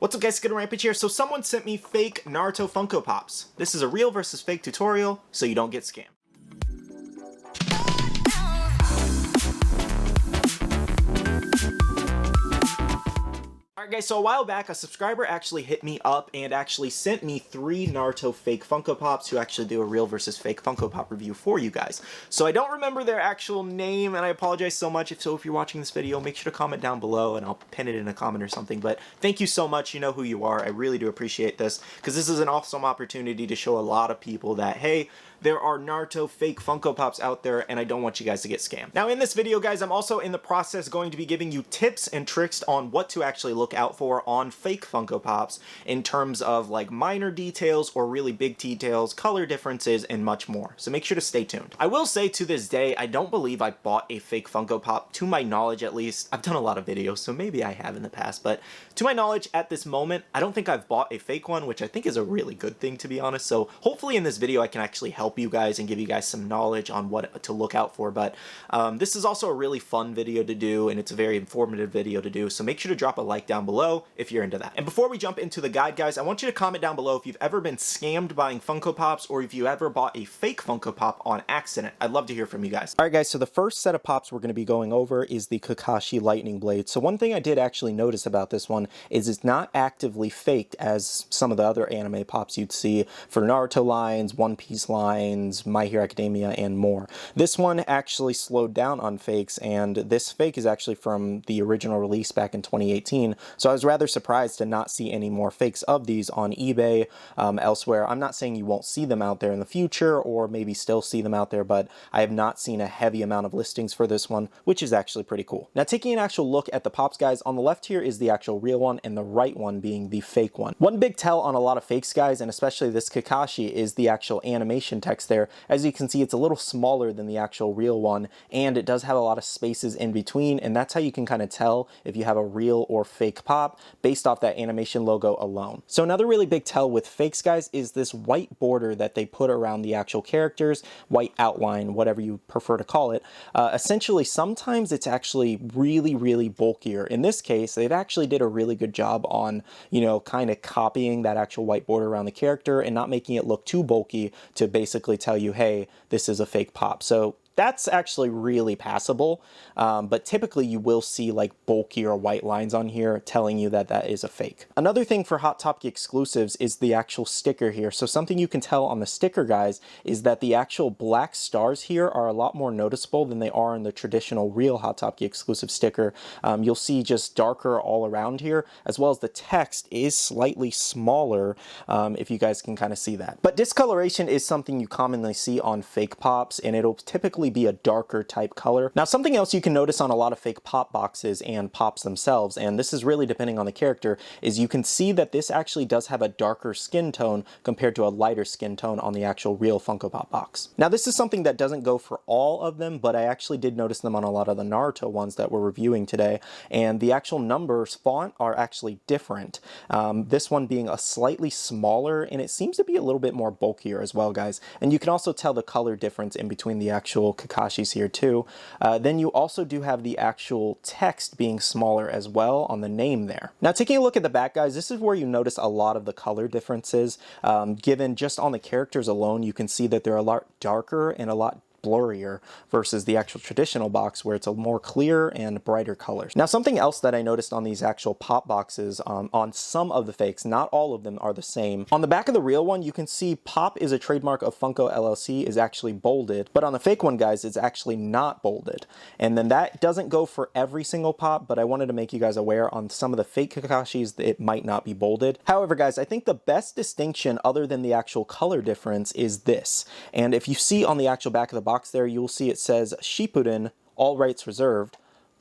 What's up guys, Skittlerampage here. So someone sent me fake Naruto Funko Pops. This is a real versus fake tutorial, so you don't get scammed. Alright guys, so a while back, a subscriber actually hit me up and actually sent me 3 Naruto fake Funko Pops to actually do a real versus fake Funko Pop review for you guys. So I don't remember their actual name, and I apologize so much. If you're watching this video, make sure to comment down below, and I'll pin it in a comment or something. But thank you so much. You know who you are. I really do appreciate this, because this is an awesome opportunity to show a lot of people that, hey, there are Naruto fake Funko Pops out there, and I don't want you guys to get scammed. Now in this video, guys, I'm also in the process going to be giving you tips and tricks on what to actually look out for on fake Funko Pops in terms of like minor details or really big details, color differences, and much more. So make sure to stay tuned. I will say to this day, I don't believe I bought a fake Funko Pop, to my knowledge at least. I've done a lot of videos, so maybe I have in the past, but to my knowledge at this moment, I don't think I've bought a fake one, which I think is a really good thing, to be honest. So hopefully in this video I can actually help you guys and give you guys some knowledge on what to look out for. But this is also a really fun video to do, and it's a very informative video to do, so make sure to drop a like down below if you're into that. And before we jump into the guide, guys, I want you to comment down below if you've ever been scammed buying Funko Pops, or if you ever bought a fake Funko Pop on accident. I'd love to hear from you guys. Alright guys, so the first set of pops we're going to be going over is the Kakashi lightning blade. So one thing I did actually notice about this one is it's not actively faked as some of the other anime pops you'd see for Naruto lines, One Piece lines, My Hero Academia, and more. This one actually slowed down on fakes, and this fake is actually from the original release back in 2018, so I was rather surprised to not see any more fakes of these on eBay, elsewhere. I'm not saying you won't see them out there in the future, or maybe still see them out there, but I have not seen a heavy amount of listings for this one, which is actually pretty cool. Now, taking an actual look at the pops, guys, on the left here is the actual real one, and the right one being the fake one. One big tell on a lot of fakes, guys, and especially this Kakashi, is the actual animation text there. As you can see, it's a little smaller than the actual real one, and it does have a lot of spaces in between, and that's how you can kind of tell if you have a real or fake pop based off that animation logo alone. So another really big tell with fakes, guys, is this white border that they put around the actual characters, white outline, whatever you prefer to call it. Essentially, sometimes it's actually really bulkier. In this case, they've actually did a really good job on, you know, kind of copying that actual white border around the character and not making it look too bulky to basically tell you, hey, this is a fake pop. So that's actually really passable, but typically you will see like bulkier white lines on here telling you that that is a fake. Another thing for Hot Topic exclusives is the actual sticker here. So something you can tell on the sticker, guys, is that the actual black stars here are a lot more noticeable than they are in the traditional real Hot Topic exclusive sticker. You'll see just darker all around here, as well as the text is slightly smaller, if you guys can kind of see that. But discoloration is something you commonly see on fake pops, and it'll typically be a darker type color. Now, something else you can notice on a lot of fake pop boxes and pops themselves, and this is really depending on the character, is you can see that this actually does have a darker skin tone compared to a lighter skin tone on the actual real Funko Pop box. Now, this is something that doesn't go for all of them, but I actually did notice them on a lot of the Naruto ones that we're reviewing today, and the actual numbers font are actually different. This one being a slightly smaller, and it seems to be a little bit more bulkier as well, guys. And you can also tell the color difference in between the actual Kakashi's here too. Then you also do have the actual text being smaller as well on the name there. Now, taking a look at the back, guys, this is where you notice a lot of the color differences. Given just on the characters alone, you can see that they're a lot darker and a lot blurrier versus the actual traditional box where it's a more clear and brighter colors. Now, something else that I noticed on these actual pop boxes, on some of the fakes, not all of them are the same. On the back of the real one, you can see Pop is a trademark of Funko LLC is actually bolded, but on the fake one, guys, it's actually not bolded. And then that doesn't go for every single pop, but I wanted to make you guys aware on some of the fake Kakashis that it might not be bolded. However, guys, I think the best distinction other than the actual color difference is this. And if you see on the actual back of the box there, you'll see it says Shippuden, all rights reserved,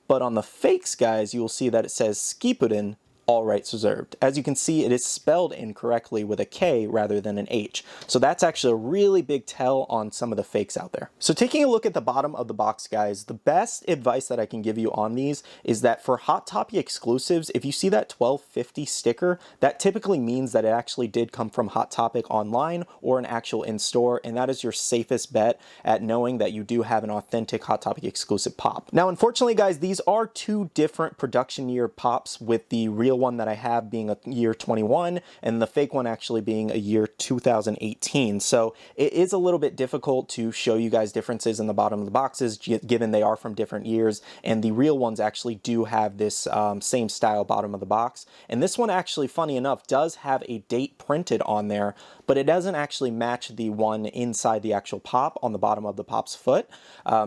but on the fakes, guys, you will see that it says Skipuden, all rights reserved. As you can see, it is spelled incorrectly with a K rather than an H. So that's actually a really big tell on some of the fakes out there. So taking a look at the bottom of the box, guys, the best advice that I can give you on these is that for Hot Topic exclusives, if you see that 1250 sticker, that typically means that it actually did come from Hot Topic online or an actual in-store, and that is your safest bet at knowing that you do have an authentic Hot Topic exclusive pop. Now, unfortunately, guys, these are two different production year pops with the real one that I have being a year 21, and the fake one actually being a year 2018. So it is a little bit difficult to show you guys differences in the bottom of the boxes, given they are from different years, and the real ones actually do have this same style bottom of the box. And this one actually, funny enough, does have a date printed on there, but it doesn't actually match the one inside the actual pop on the bottom of the pop's foot.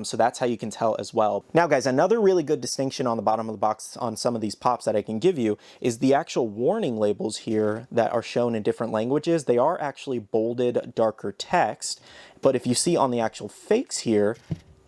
So that's how you can tell as well. Now guys, another really good distinction on the bottom of the box on some of these pops that I can give you is the actual warning labels here that are shown in different languages. They are actually bolded, darker text, but if you see on the actual fakes here,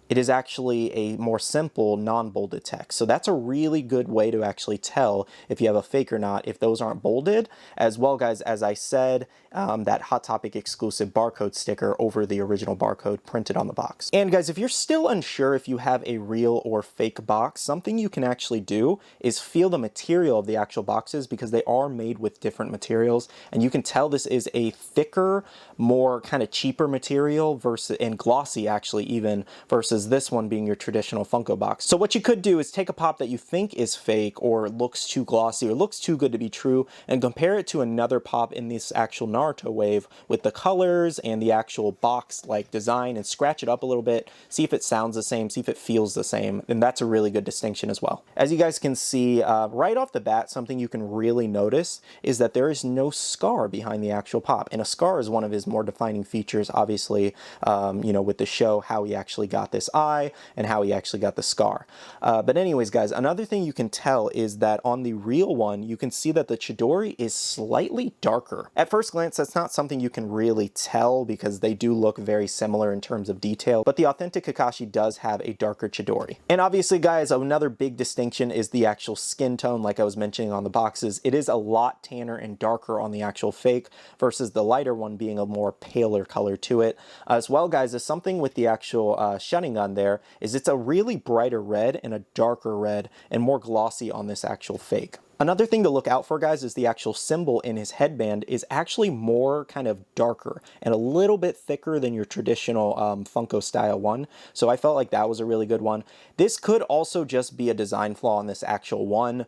it is actually a more simple non-bolded text. So that's a really good way to actually tell if you have a fake or not, if those aren't bolded. As well, guys, as I said, that Hot Topic exclusive barcode sticker over the original barcode printed on the box. And guys, if you're still unsure if you have a real or fake box, something you can actually do is feel the material of the actual boxes, because they are made with different materials. And you can tell this is a thicker, more kind of cheaper material versus, and glossy actually even, versus this one being your traditional Funko box. So what you could do is take a pop that you think is fake or looks too glossy or looks too good to be true and compare it to another pop in this actual Naruto wave with the colors and the actual box like design, and scratch it up a little bit, see if it sounds the same, see if it feels the same, and that's a really good distinction as well. As you guys can see right off the bat, something you can really notice is that there is no scar behind the actual pop, and a scar is one of his more defining features, obviously, you know, with the show, how he actually got this eye and how he actually got the scar. But anyways, guys, another thing you can tell is that on the real one, you can see that the Chidori is slightly darker. At first glance, that's not something you can really tell because they do look very similar in terms of detail, but the authentic Kakashi does have a darker Chidori. And obviously, guys, another big distinction is the actual skin tone, like I was mentioning on the boxes. It is a lot tanner and darker on the actual fake versus the lighter one being a more paler color to it. As well, guys, is something with the actual shutting on there is it's a really brighter red and a darker red and more glossy on this actual fake. Another thing to look out for, guys, is the actual symbol in his headband is actually more kind of darker and a little bit thicker than your traditional Funko style one. So I felt like that was a really good one. This could also just be a design flaw on this actual one,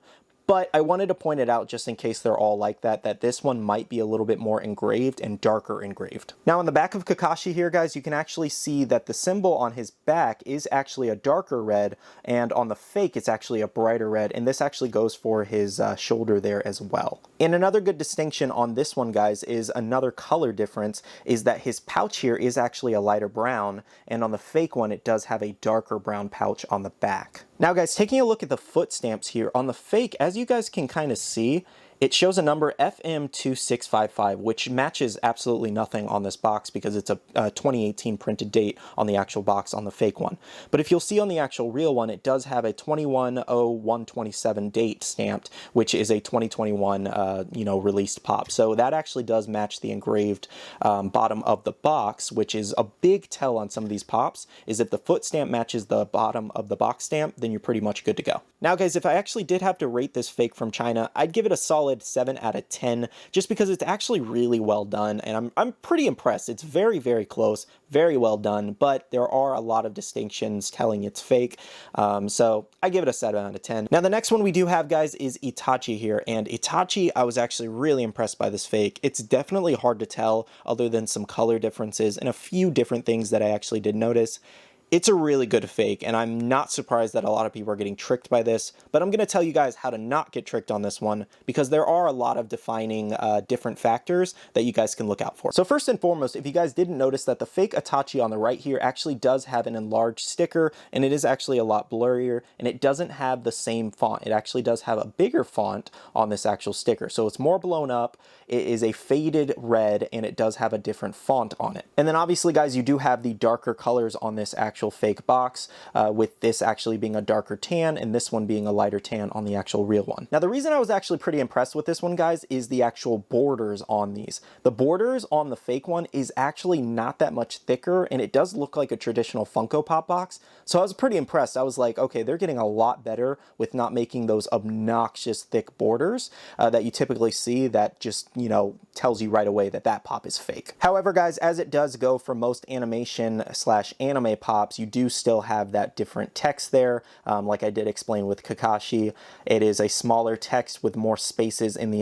but I wanted to point it out just in case they're all like that, that this one might be a little bit more engraved and darker engraved. Now on the back of Kakashi here, guys, you can actually see that the symbol on his back is actually a darker red, and on the fake it's actually a brighter red, and this actually goes for his shoulder there as well. And another good distinction on this one, guys, is another color difference, is that his pouch here is actually a lighter brown, and on the fake one it does have a darker brown pouch on the back. Now guys, taking a look at the foot stamps here, on the fake, as you guys can kind of see, it shows a number FM2655, which matches absolutely nothing on this box because it's a 2018 printed date on the actual box on the fake one. But if you'll see on the actual real one, it does have a 21/01/27 date stamped, which is a 2021 you know, released pop. So that actually does match the engraved bottom of the box, which is a big tell on some of these pops, is if the foot stamp matches the bottom of the box stamp, then you're pretty much good to go. Now guys, if I actually did have to rate this fake from China, I'd give it a solid 7 out of 10, just because it's actually really well done, and I'm pretty impressed. It's very, very close, very well done, but there are a lot of distinctions telling it's fake, so I give it a 7 out of 10. Now the next one we do have, guys, is Itachi here, and Itachi, I was actually really impressed by this fake. It's definitely hard to tell other than some color differences and a few different things that I actually did notice. It's a really good fake, and I'm not surprised that a lot of people are getting tricked by this, but I'm going to tell you guys how to not get tricked on this one, because there are a lot of defining different factors that you guys can look out for. So first and foremost, if you guys didn't notice that the fake Itachi on the right here actually does have an enlarged sticker, and it is actually a lot blurrier, and it doesn't have the same font. It actually does have a bigger font on this actual sticker, so it's more blown up. It is a faded red, and it does have a different font on it. And then obviously, guys, you do have the darker colors on this actual fake box, with this actually being a darker tan and this one being a lighter tan on the actual real one. Now the reason I was actually pretty impressed with this one, guys, is the actual borders on these. The borders on the fake one is actually not that much thicker, and it does look like a traditional Funko Pop box, so I was pretty impressed. I was like, okay, they're getting a lot better with not making those obnoxious thick borders that you typically see that just, you know, tells you right away that that pop is fake. However, guys, as it does go for most animation / anime pops, Pops, you do still have that different text there. Like I did explain with Kakashi, it is a smaller text with more spaces in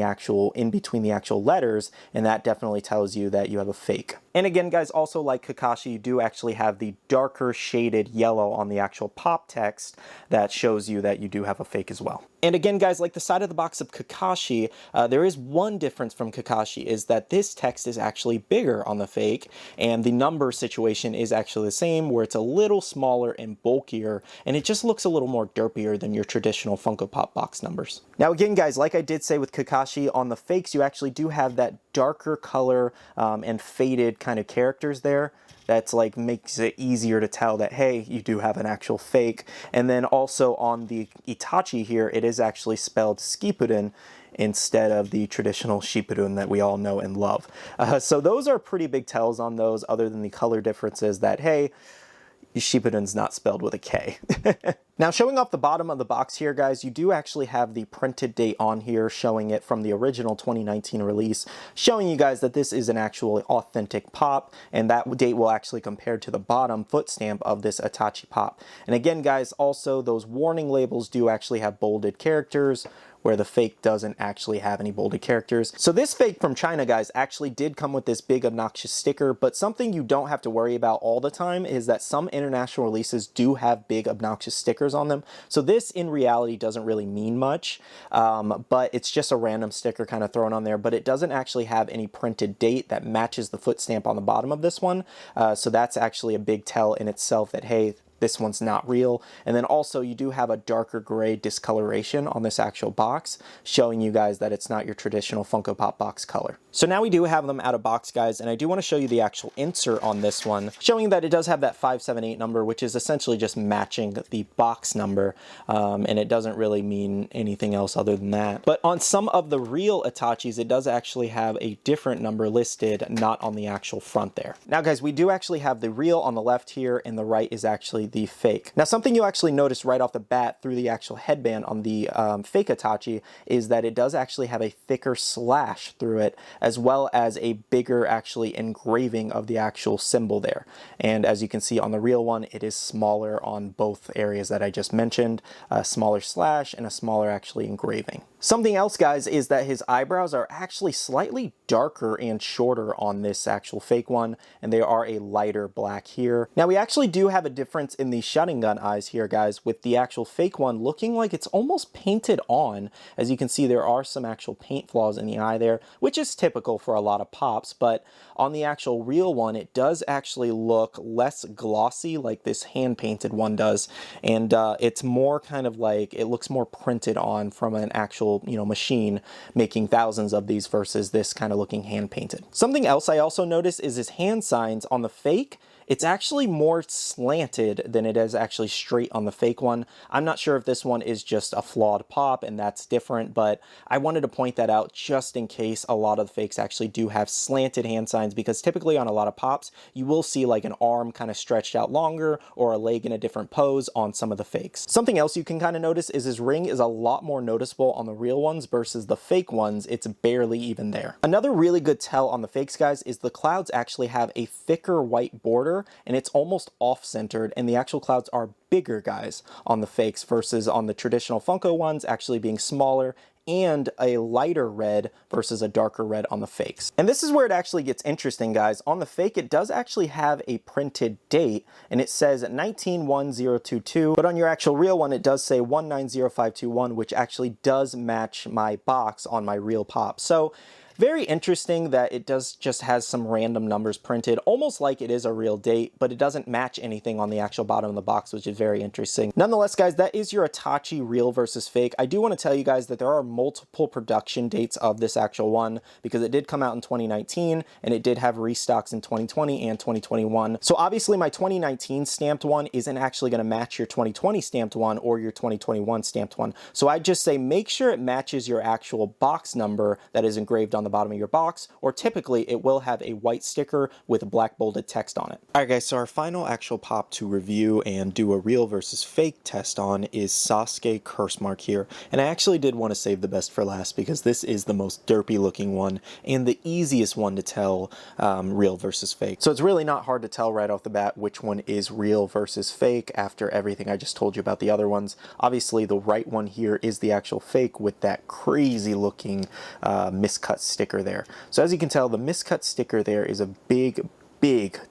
between the actual letters, and that definitely tells you that you have a fake. And again, guys, also like Kakashi, you do actually have the darker shaded yellow on the actual pop text that shows you that you do have a fake as well. And again, guys, like the side of the box of Kakashi, there is one difference from Kakashi, is that this text is actually bigger on the fake, and the number situation is actually the same, where it's a little smaller and bulkier, and it just looks a little more derpier than your traditional Funko Pop box numbers. Now again, guys, like I did say with Kakashi, on the fakes you actually do have that darker color and faded kind of characters there. That's like makes it easier to tell that, hey, you do have an actual fake. And then also on the Itachi here, it is actually spelled Skipuden instead of the traditional Shippuden that we all know and love. So those are pretty big tells on those, other than the color differences that, hey, Shippuden's not spelled with a K. Now, showing off the bottom of the box here, guys, you do actually have the printed date on here, showing it from the original 2019 release, showing you guys that this is an actual authentic pop, and that date will actually compare to the bottom foot stamp of this Itachi pop. And again, guys, also those warning labels do actually have bolded characters, where the fake doesn't actually have any bolded characters. So this fake from China, guys, actually did come with this big obnoxious sticker, but something you don't have to worry about all the time is that some international releases do have big obnoxious stickers on them. So this in reality doesn't really mean much, but it's just a random sticker kind of thrown on there, but it doesn't actually have any printed date that matches the foot stamp on the bottom of this one. So that's actually a big tell in itself that, hey, this one's not real. And then also you do have a darker gray discoloration on this actual box, showing you guys that it's not your traditional Funko Pop box color. So now we do have them out of box, guys, and I do want to show you the actual insert on this one, showing that it does have that 578 number, which is essentially just matching the box number, and it doesn't really mean anything else other than that. But on some of the real Itachis, it does actually have a different number listed, not on the actual front there. Now, guys, we do actually have the real on the left here, and the right is actually the fake. Now, something you actually notice right off the bat through the actual headband on the fake Itachi is that it does actually have a thicker slash through it, as well as a bigger actually engraving of the actual symbol there. And as you can see on the real one, it is smaller on both areas that I just mentioned, a smaller slash and a smaller actually engraving. Something else, guys, is that his eyebrows are actually slightly darker and shorter on this actual fake one, and they are a lighter black here. Now, we actually do have a difference in the Sharingan eyes here, guys, with the actual fake one looking like it's almost painted on. As you can see, there are some actual paint flaws in the eye there, which is typical for a lot of pops, but on the actual real one, it does actually look less glossy like this hand-painted one does, and it's more kind of like, it looks more printed on from an actual, you know, machine making thousands of these versus this kind of looking hand-painted. Something else I also noticed is his hand signs on the fake. It's actually more slanted than it is actually straight on the fake one. I'm not sure if this one is just a flawed pop and that's different, but I wanted to point that out just in case a lot of the fakes actually do have slanted hand signs, because typically on a lot of pops, you will see like an arm kind of stretched out longer or a leg in a different pose on some of the fakes. Something else you can kind of notice is his ring is a lot more noticeable on the real ones versus the fake ones. It's barely even there. Another really good tell on the fakes, guys, is the clouds actually have a thicker white border, and it's almost off-centered, and the actual clouds are bigger, guys, on the fakes versus on the traditional Funko ones actually being smaller and a lighter red versus a darker red on the fakes. And this is where it actually gets interesting, guys. On the fake, it does actually have a printed date, and it says 191022, but on your actual real one, it does say 190521, which actually does match my box on my real pop. So very interesting that it does just has some random numbers printed, almost like it is a real date, but it doesn't match anything on the actual bottom of the box, which is very interesting. Nonetheless, guys, that is your Itachi real versus fake. I do want to tell you guys that there are multiple production dates of this actual one, because it did come out in 2019, and it did have restocks in 2020 and 2021. So obviously my 2019 stamped one isn't actually going to match your 2020 stamped one or your 2021 stamped one. So I'd just say make sure it matches your actual box number that is engraved on on the bottom of your box, or typically it will have a white sticker with black bolded text on it. Alright guys, so our final actual pop to review and do a real versus fake test on is Sasuke Curse Mark here. And I actually did want to save the best for last because this is the most derpy looking one and the easiest one to tell real versus fake. So it's really not hard to tell right off the bat which one is real versus fake after everything I just told you about the other ones. Obviously the right one here is the actual fake with that crazy looking miscut sticker there. So as you can tell, the miscut sticker there is a big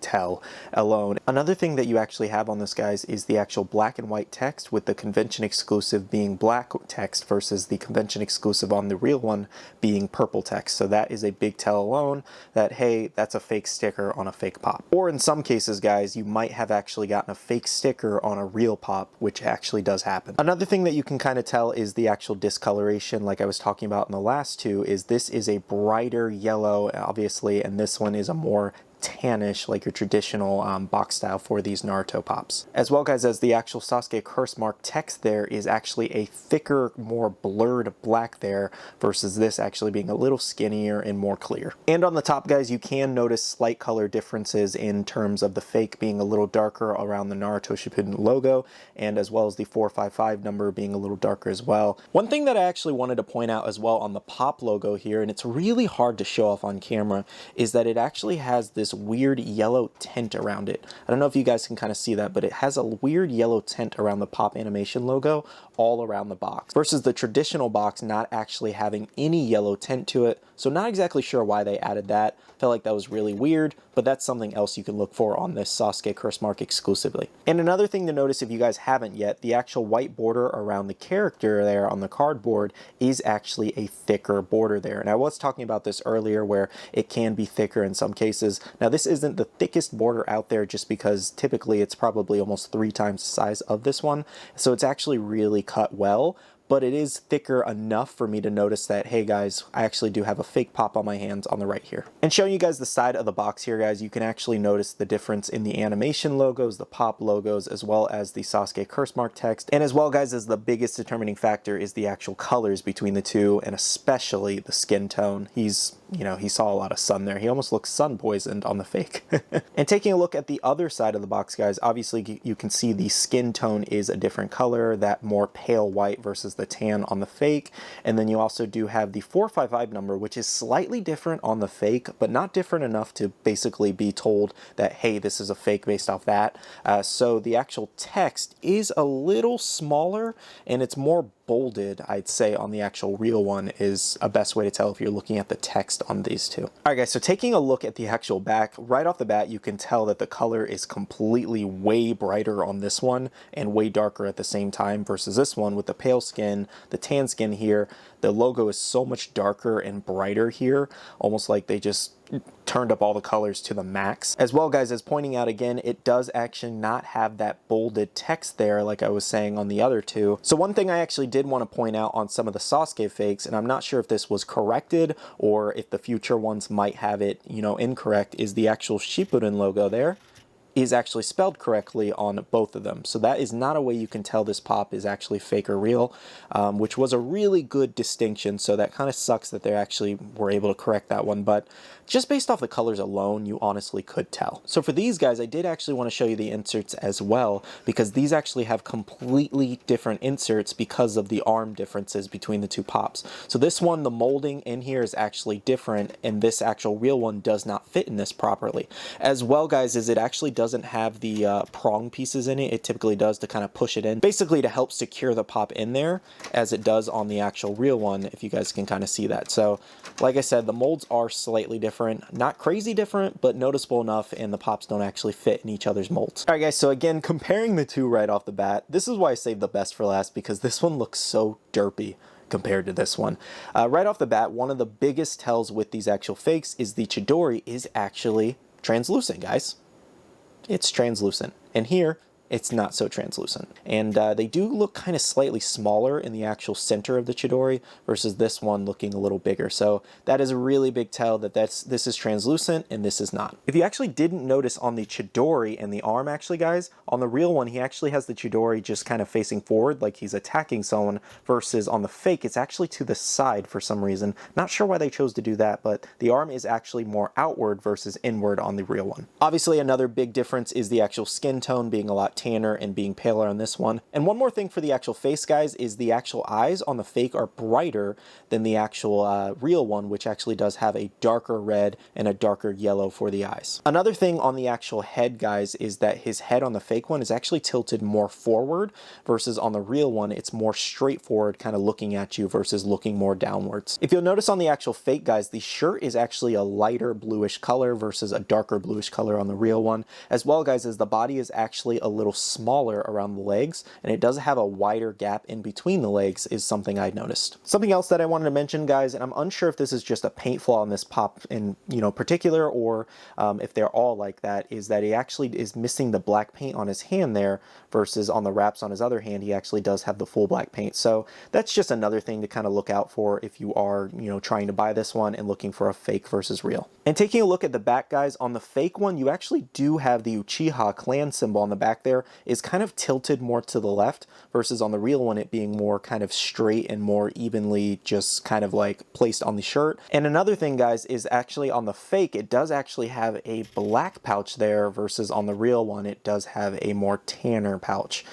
tell alone. Another thing that you actually have on this, guys, is the actual black and white text, with the convention exclusive being black text versus the convention exclusive on the real one being purple text. So that is a big tell alone that, hey, that's a fake sticker on a fake pop. Or in some cases, guys, you might have actually gotten a fake sticker on a real pop, which actually does happen. Another thing that you can kind of tell is the actual discoloration, like I was talking about in the last two, is this is a brighter yellow, obviously, and this one is a more tannish, like your traditional box style for these Naruto pops. As well, guys, as the actual Sasuke Curse Mark text there is actually a thicker, more blurred black there versus this actually being a little skinnier and more clear. And on the top, guys, you can notice slight color differences in terms of the fake being a little darker around the Naruto Shippuden logo, and as well as the 455 number being a little darker as well. One thing that I actually wanted to point out as well on the pop logo here, and it's really hard to show off on camera, is that it actually has this weird yellow tint around it. I don't know if you guys can kind of see that, but it has a weird yellow tint around the pop animation logo all around the box versus the traditional box not actually having any yellow tint to it. So not exactly sure why they added that. Felt like that was really weird, but that's something else you can look for on this Sasuke Curse Mark exclusively. And another thing to notice, if you guys haven't yet, the actual white border around the character there on the cardboard is actually a thicker border there. And I was talking about this earlier where it can be thicker in some cases. Now this isn't the thickest border out there just because typically it's probably almost 3 times the size of this one. So it's actually really cut well, but it is thicker enough for me to notice that, hey guys, I actually do have a fake pop on my hands on the right here. And showing you guys the side of the box here, guys, you can actually notice the difference in the animation logos, the pop logos, as well as the Sasuke Curse Mark text. And as well, guys, as the biggest determining factor is the actual colors between the two, and especially the skin tone. He's, you know, he saw a lot of sun there. He almost looks sun poisoned on the fake. And taking a look at the other side of the box, guys, obviously you can see the skin tone is a different color, that more pale white versus the tan on the fake. And then you also do have the 455 number, which is slightly different on the fake, but not different enough to basically be told that, hey, this is a fake based off that. So the actual text is a little smaller and it's more bolded, I'd say, on the actual real one is a best way to tell if you're looking at the text on these two. Alright guys, so taking a look at the actual back, right off the bat you can tell that the color is completely way brighter on this one and way darker at the same time versus this one with the pale skin, the tan skin here. The logo is so much darker and brighter here, almost like they just turned up all the colors to the max. As well, guys, as pointing out again, it does actually not have that bolded text there like I was saying on the other two. So one thing I actually did want to point out on some of the Sasuke fakes, and I'm not sure if this was corrected or if the future ones might have it, you know, incorrect, is the actual Shippuden logo there is actually spelled correctly on both of them. So that is not a way you can tell this pop is actually fake or real, which was a really good distinction. So that kind of sucks that they actually were able to correct that one. But just based off the colors alone, you honestly could tell. So for these guys, I did actually want to show you the inserts as well, because these actually have completely different inserts because of the arm differences between the two pops. So this one, the molding in here is actually different, and this actual real one does not fit in this properly. As well, guys, is it actually doesn't have the prong pieces in it. It typically does to kind of push it in, basically to help secure the pop in there, as it does on the actual real one, if you guys can kind of see that. So like I said, the molds are slightly different, not crazy different, but noticeable enough, and the pops don't actually fit in each other's molds. All right, guys, so again, comparing the two right off the bat, this is why I saved the best for last, because this one looks so derpy compared to this one. Right off the bat, one of the biggest tells with these actual fakes is the Chidori is actually translucent, guys. It's translucent. And here, it's not so translucent. And they do look kind of slightly smaller in the actual center of the Chidori versus this one looking a little bigger. So that is a really big tell that this is translucent and this is not. If you actually didn't notice on the Chidori and the arm, actually guys, on the real one he actually has the Chidori just kind of facing forward like he's attacking someone, versus on the fake it's actually to the side for some reason. Not sure why they chose to do that, but the arm is actually more outward versus inward on the real one. Obviously another big difference is the actual skin tone being a lot tanner and being paler on this one. And one more thing for the actual face, guys, is the actual eyes on the fake are brighter than the actual real one, which actually does have a darker red and a darker yellow for the eyes. Another thing on the actual head, guys, is that his head on the fake one is actually tilted more forward versus on the real one it's more straightforward, kind of looking at you versus looking more downwards. If you'll notice on the actual fake, guys, the shirt is actually a lighter bluish color versus a darker bluish color on the real one, as well, guys, as the body is actually a little smaller around the legs and it does have a wider gap in between the legs is something I noticed. Something else that I wanted to mention, guys, and I'm unsure if this is just a paint flaw on this pop in particular or if they're all like that, is that he actually is missing the black paint on his hand there versus on the wraps on his other hand he actually does have the full black paint. So that's just another thing to kind of look out for if you are trying to buy this one and looking for a fake versus real. And taking a look at the back, guys, on the fake one you actually do have the Uchiha clan symbol on the back there is kind of tilted more to the left versus on the real one it being more kind of straight and more evenly just kind of like placed on the shirt. And another thing, guys, is actually on the fake it does actually have a black pouch there versus on the real one it does have a more tanner pouch.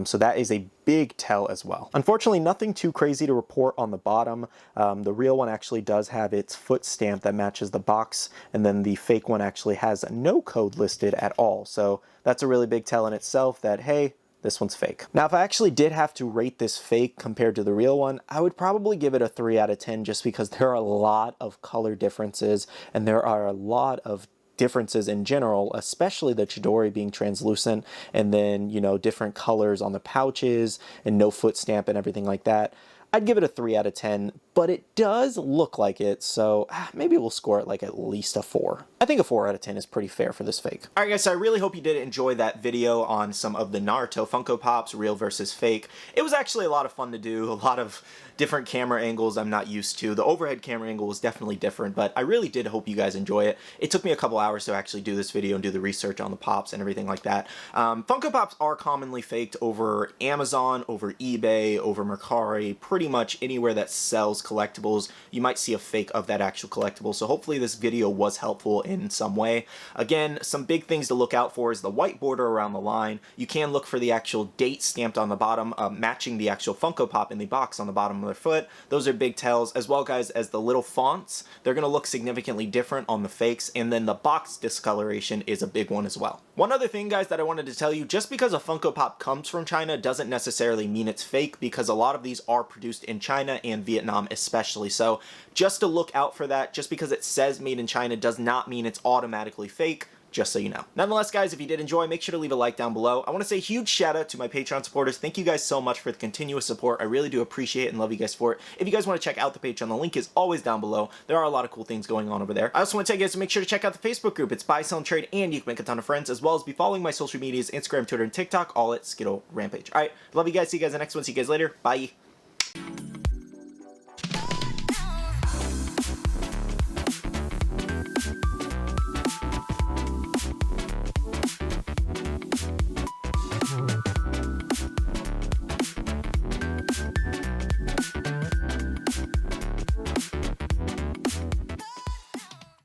So that is a big tell as well. Unfortunately, nothing too crazy to report on the bottom. The real one actually does have its foot stamp that matches the box, and then the fake one actually has no code listed at all. So that's a really big tell in itself that, hey, this one's fake. Now, if I actually did have to rate this fake compared to the real one, I would probably give it a 3 out of 10 just because there are a lot of color differences and there are a lot of differences in general, especially the Chidori being translucent and then, different colors on the pouches and no foot stamp and everything like that. I'd give it a 3 out of 10, but it does look like it, so maybe we'll score it like at least a 4. I think a 4 out of 10 is pretty fair for this fake. Alright guys, so I really hope you did enjoy that video on some of the Naruto Funko Pops, real versus fake. It was actually a lot of fun to do, a lot of different camera angles I'm not used to. The overhead camera angle was definitely different, but I really did hope you guys enjoy it. It took me a couple hours to actually do this video and do the research on the Pops and everything like that. Funko Pops are commonly faked over Amazon, over eBay, over Mercari, pretty much anywhere that sells collectibles. You might see a fake of that actual collectible, so hopefully this video was helpful in some way. Again, some big things to look out for is the white border around the line. You can look for the actual date stamped on the bottom, matching the actual Funko Pop in the box on the bottom of their foot. Those are big tells, as well, guys, as the little fonts. They're going to look significantly different on the fakes, and then the box discoloration is a big one as well. One other thing, guys, that I wanted to tell you, just because a Funko Pop comes from China doesn't necessarily mean it's fake, because a lot of these are produced in China and Vietnam especially. So just to look out for that, just because it says made in China does not mean it's automatically fake. Just so you know. Nonetheless, guys, if you did enjoy, make sure to leave a like down below. I want to say a huge shout out to my Patreon supporters. Thank you guys so much for the continuous support. I really do appreciate it and love you guys for it. If you guys want to check out the Patreon, the link is always down below. There are a lot of cool things going on over there. I also want to tell you guys to make sure to check out the Facebook group. It's buy, sell, and trade, and you can make a ton of friends, as well as be following my social medias, Instagram, Twitter, and TikTok, all at Skittlerampage. Alright, love you guys. See you guys in the next one. See you guys later. Bye.